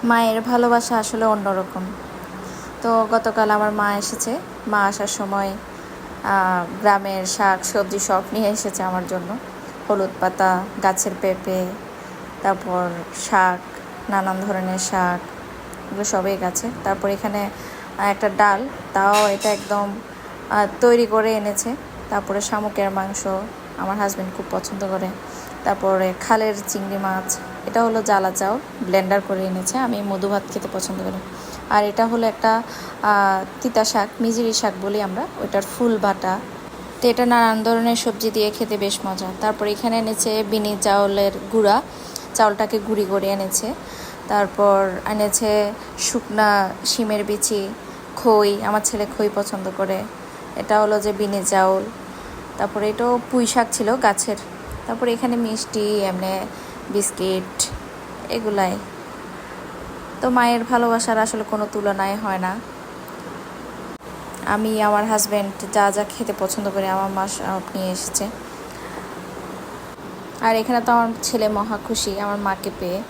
মায়ের ভালোবাসা আসলে অন্যরকম। তো গতকাল আমার মা এসেছে। মা আসার সময় গ্রামের শাক সবজি সব নিয়ে এসেছে আমার জন্য। হলুদ পাতা, গাছের পেঁপে, তারপর শাক, নানান ধরনের শাক, এগুলো সবই গাছে। তারপর এখানে একটা ডাল, তাও এটা একদম তৈরি করে এনেছে। তারপরে শামুকের মাংস, আমার হাজব্যান্ড খুব পছন্দ করে। তারপরে খালের চিংড়ি মাছ, এটা হলো জ্বালা চাউল, ব্লেন্ডার করে এনেছে। আমি মধু ভাত খেতে পছন্দ করি। আর এটা হলো একটা তিতা শাক, মিজরি শাক বলি আমরা, ওইটার ফুল বাটা। তো এটা নানান ধরনের সবজি দিয়ে খেতে বেশ মজা। তারপর এখানে এনেছে বিনি চাউলের গুঁড়া, চাউলটাকে গুঁড়ি করে এনেছে। তারপর এনেছে শুকনা শিমের বিচি, খই, আমার ছেলে খই পছন্দ করে। এটা হলো যে বিনি চাউল। তারপরে এটাও পুঁই শাক ছিল গাছের। তারপরে এখানে মিষ্টি, এমনি বিস্কিট, এগুলাই। তো মায়ের ভালোবাসার আসলে কোনো তুলনাই হয় না। আমি, আমার হাজব্যান্ড যা যা খেতে পছন্দ করি আমার মা সব নিয়ে এসেছে। আর এখানে তো আমার ছেলে মহা খুশি আমার মাকে পেয়ে।